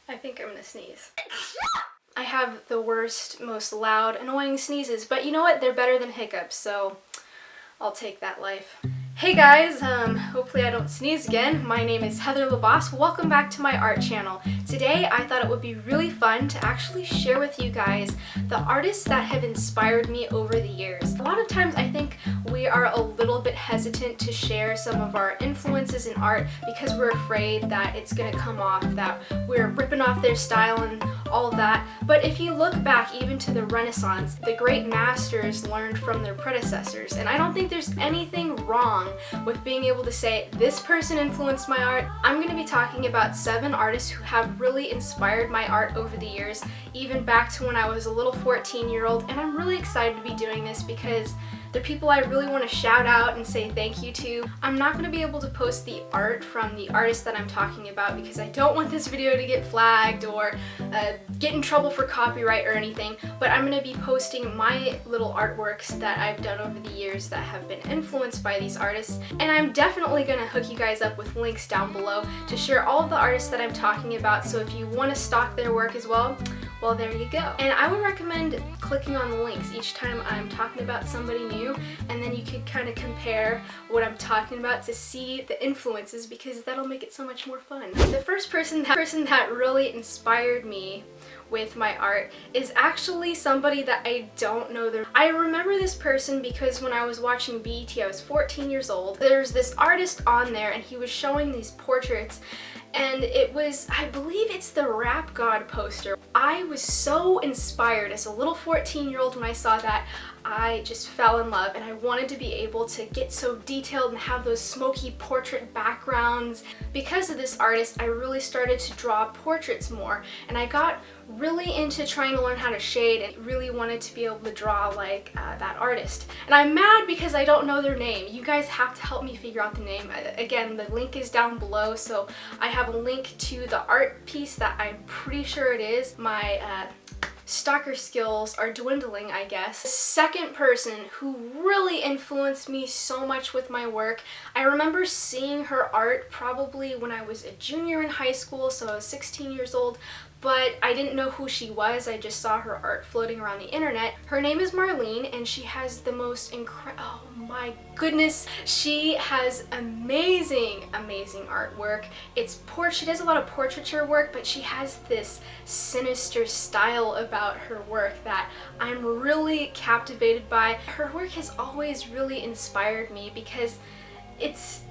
I think I'm gonna sneeze. I have the worst, most loud, annoying sneezes, but you know what? They're better than hiccups, so I'll take that life. Hey guys, hopefully I don't sneeze again. My name is Heather LeBas. Welcome back to my art channel. Today I thought it would be really fun to actually share with you guys the artists that have inspired me over the years. A lot of times I think we are a little bit hesitant to share some of our influences in art because we're afraid that it's gonna come off, that we're ripping off their style and all of that. But if you look back even to the Renaissance, the great masters learned from their predecessors, and I don't think there's anything wrong with being able to say, this person influenced my art. I'm going to be talking about 7 artists who have really inspired my art over the years, even back to when I was a little 14-year-old, and I'm really excited to be doing this because they're people I really want to shout out and say thank you to. I'm not going to be able to post the art from the artist that I'm talking about because I don't want this video to get flagged or get in trouble for copyright or anything, but I'm going to be posting my little artworks that I've done over the years that have been influenced by these artists, and I'm definitely going to hook you guys up with links down below to share all of the artists that I'm talking about, so if you want to stalk their work as well, there you go. And I would recommend clicking on the links each time I'm talking about somebody new, and then you could kind of compare what I'm talking about to see the influences, because that'll make it so much more fun. The first person that really inspired me with my art is actually somebody that I don't know. I remember this person because when I was watching BET, I was 14 years old. There's this artist on there and he was showing these portraits, and it was, I believe it's the Rap God poster. I was so inspired as a little 14-year-old when I saw that. I just fell in love, and I wanted to be able to get so detailed and have those smoky portrait backgrounds. Because of this artist, I really started to draw portraits more, and I got really into trying to learn how to shade and really wanted to be able to draw like that artist. And I'm mad because I don't know their name. You guys have to help me figure out the name. Again, the link is down below, so I have a link to the art piece that I'm pretty sure it is. My stalker skills are dwindling, I guess. The second person who really influenced me so much with my work, I remember seeing her art probably when I was a junior in high school, so I was 16 years old, but I didn't know who she was. I just saw her art floating around the internet. Her name is Marlene, and she has the most oh my goodness, she has amazing artwork. She does a lot of portraiture work, but she has this sinister style about her work that I'm really captivated by. Her work has always really inspired me because there's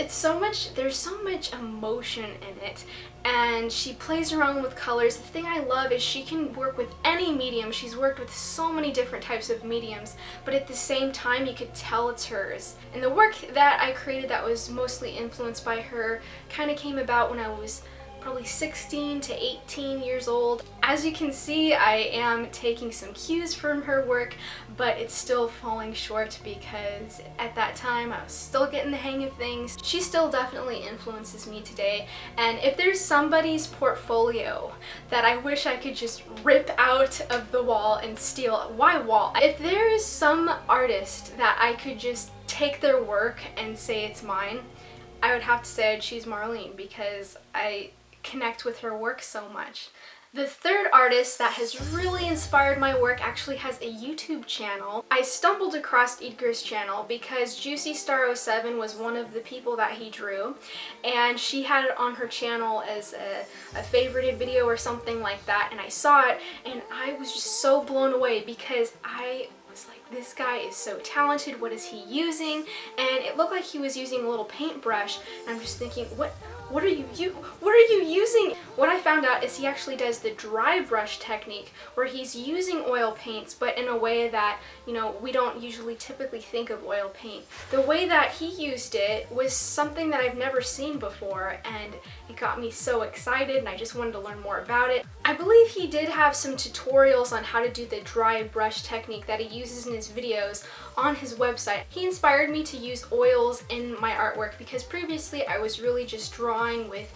so much emotion in it, and she plays around with colors. The thing I love is she can work with any medium. She's worked with so many different types of mediums, but at the same time you could tell it's hers. And the work that I created that was mostly influenced by her kind of came about when I was probably 16 to 18 years old. As you can see, I am taking some cues from her work, but it's still falling short because at that time I was still getting the hang of things. She still definitely influences me today, and if there's somebody's portfolio that I wish I could just rip out of the wall and steal, why wall? If there is some artist that I could just take their work and say it's mine, I would have to say I'd choose Marlene because I connect with her work so much. The third artist that has really inspired my work actually has a YouTube channel. I stumbled across Igor's channel because JuicyStar07 was one of the people that he drew, and she had it on her channel as a favorited video or something like that, and I saw it and I was just so blown away because I was like, this guy is so talented, what is he using? And it looked like he was using a little paintbrush, and I'm just thinking, what are you using? What I found out is he actually does the dry brush technique where he's using oil paints, but in a way that, you know, we don't usually typically think of oil paint. The way that he used it was something that I've never seen before, and it got me so excited and I just wanted to learn more about it. I believe he did have some tutorials on how to do the dry brush technique that he uses in his videos on his website. He inspired me to use oils in my artwork because previously I was really just drawing with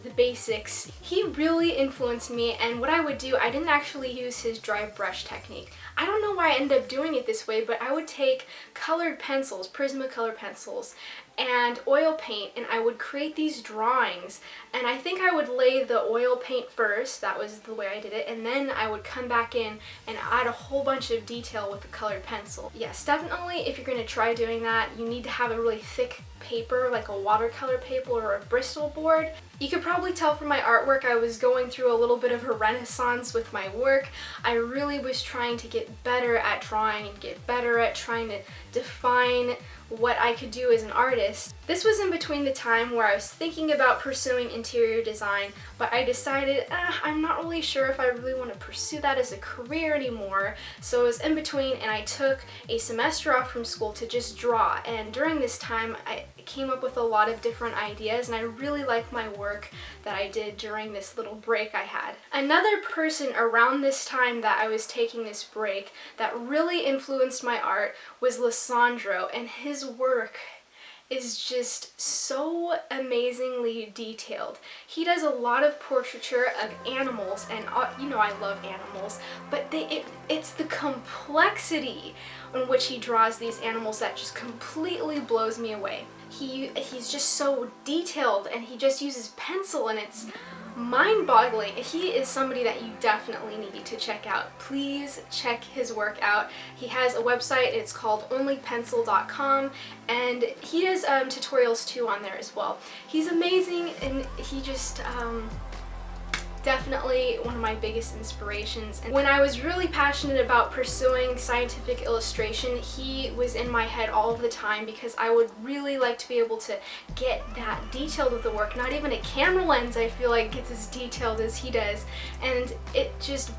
the basics. He really influenced me, and what I would do, I didn't actually use his dry brush technique. I don't know why I ended up doing it this way, but I would take colored pencils, Prismacolor pencils, and oil paint, and I would create these drawings, and I think I would lay the oil paint first, that was the way I did it, and then I would come back in and add a whole bunch of detail with the colored pencil. Yes, definitely if you're going to try doing that, you need to have a really thick paper, like a watercolor paper or a Bristol board. You could probably tell from my artwork I was going through a little bit of a renaissance with my work. I really was trying to get better at drawing and get better at trying to define what I could do as an artist. This was in between the time where I was thinking about pursuing interior design, but I decided I'm not really sure if I really want to pursue that as a career anymore. So it was in between, and I took a semester off from school to just draw, and during this time I came up with a lot of different ideas, and I really like my work that I did during this little break I had. Another person around this time that I was taking this break that really influenced my art was Lisandro, and his work is just so amazingly detailed. He does a lot of portraiture of animals, and you know I love animals, but it's the complexity in which he draws these animals that just completely blows me away. He's just so detailed, and he just uses pencil, and it's mind-boggling. He is somebody that you definitely need to check out. Please check his work out. He has a website, it's called onlypencil.com, and he does tutorials too on there as well. He's amazing, and he just definitely one of my biggest inspirations. And when I was really passionate about pursuing scientific illustration, he was in my head all of the time, because I would really like to be able to get that detailed with the work. Not even a camera lens I feel like gets as detailed as he does, and it just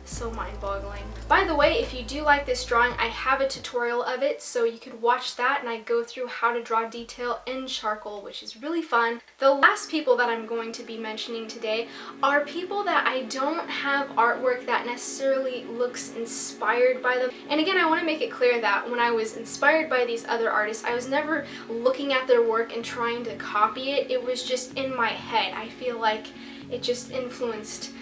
so mind-boggling. By the way, if you do like this drawing, I have a tutorial of it, so you could watch that, and I go through how to draw detail in charcoal, which is really fun. The last people that I'm going to be mentioning today are people that I don't have artwork that necessarily looks inspired by them. And again, I want to make it clear that when I was inspired by these other artists, I was never looking at their work and trying to copy it. It was just in my head. I feel like it just influenced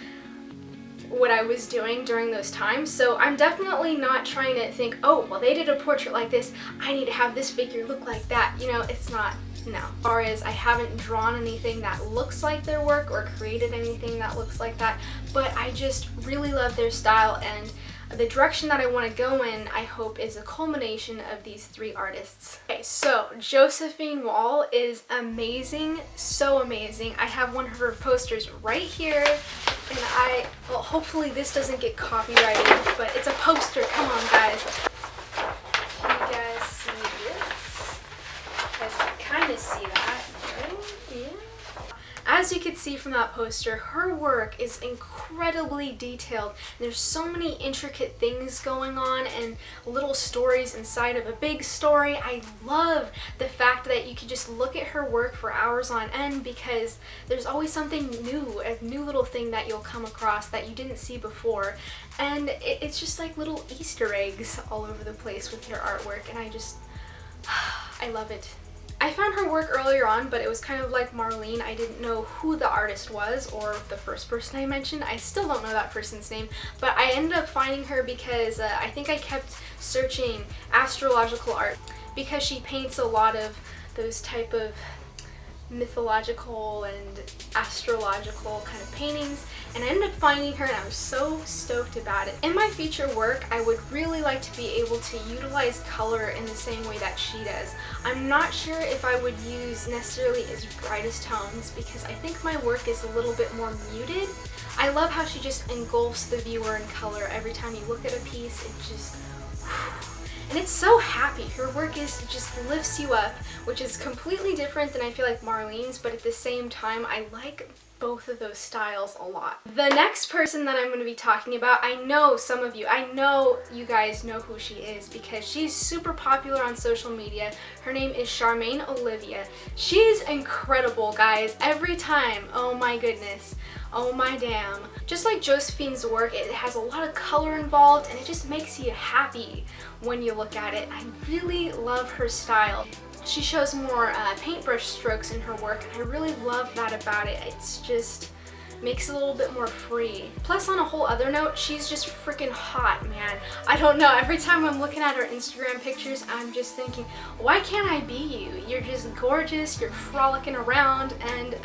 what I was doing during those times. So I'm definitely not trying to think, oh, well, they did a portrait like this, I need to have this figure look like that. You know, it's not, no. As far as I haven't drawn anything that looks like their work or created anything that looks like that, but I just really love their style, and the direction that I want to go in, I hope, is a culmination of these three artists. Okay, so Josephine Wall is amazing, so amazing. I have one of her posters right here, and well, hopefully this doesn't get copyrighted, but it's a poster. Come on, guys. Can you guys see this? You guys can kind of see that, right? Yeah. As you can see from that poster, her work is incredibly detailed. There's so many intricate things going on and little stories inside of a big story. I love the fact that you can just look at her work for hours on end, because there's always something new, a new little thing that you'll come across that you didn't see before. And it's just like little Easter eggs all over the place with her artwork, and I love it. I found her work earlier on, but it was kind of like Marlene. I didn't know who the artist was, or the first person I mentioned. I still don't know that person's name, but I ended up finding her because I think I kept searching astrological art, because she paints a lot of those type of mythological and astrological kind of paintings, and I ended up finding her, and I was so stoked about it. In my future work, I would really like to be able to utilize color in the same way that she does. I'm not sure if I would use necessarily as brightest tones, because I think my work is a little bit more muted. I love how she just engulfs the viewer in color. Every time you look at a piece, it just and it's so happy. Her work just lifts you up, which is completely different than I feel like Marlene's, but at the same time, I like both of those styles a lot. The next person that I'm going to be talking about, I know you guys know who she is, because she's super popular on social media. Her name is Charmaine Olivia. She's incredible, guys. Every time, oh my goodness. Oh my damn. Just like Josephine's work, it has a lot of color involved, and it just makes you happy when you look at it. I really love her style. She shows more paintbrush strokes in her work, and I really love that about it. It's just makes it a little bit more free. Plus, on a whole other note, she's just freaking hot, man. I don't know, every time I'm looking at her Instagram pictures, I'm just thinking, why can't I be you? You're just gorgeous, you're frolicking around, and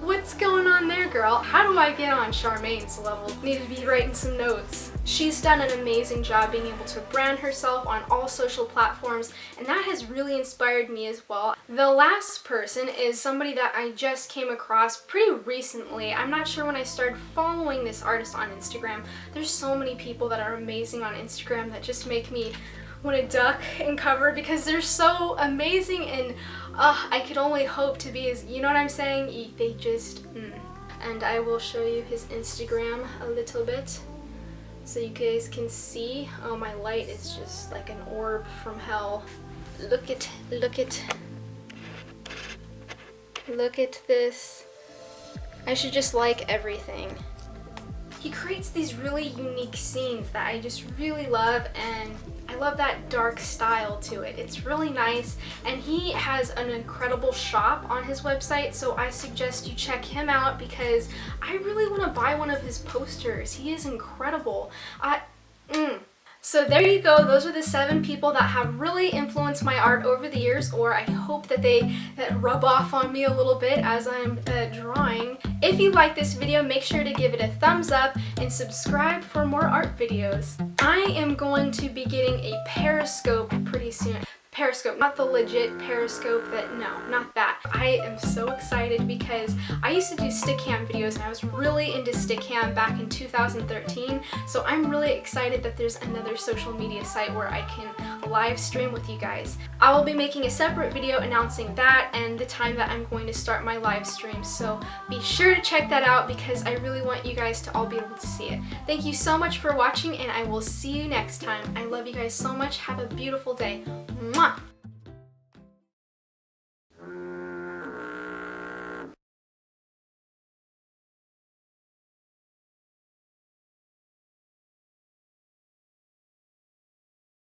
what's going on there, girl? How do I get on Charmaine's level? Need to be writing some notes. She's done an amazing job being able to brand herself on all social platforms, and that has really inspired me as well. The last person is somebody that I just came across pretty recently. I'm not sure when I started following this artist on Instagram. There's so many people that are amazing on Instagram that just make me want to duck and cover because they're so amazing, and I could only hope to be as, you know what I'm saying? They just, And I will show you his Instagram a little bit so you guys can see. Oh, my light is just like an orb from hell. Look at this. I should just like everything. He creates these really unique scenes that I just really love, and I love that dark style to it. It's really nice, and he has an incredible shop on his website, so I suggest you check him out because I really want to buy one of his posters. He is incredible. So there you go. Those are the 7 people that have really influenced my art over the years, or I hope that that rub off on me a little bit as I'm drawing. If you like this video, make sure to give it a thumbs up and subscribe for more art videos. I am going to be getting a Periscope pretty soon. Periscope, not the legit Periscope no, not that. I am so excited because I used to do stickcam videos and I was really into stickcam back in 2013, so I'm really excited that there's another social media site where I can live stream with you guys. I will be making a separate video announcing that and the time that I'm going to start my live stream, so be sure to check that out because I really want you guys to all be able to see it. Thank you so much for watching, and I will see you next time. I love you guys so much. Have a beautiful day. Mwah!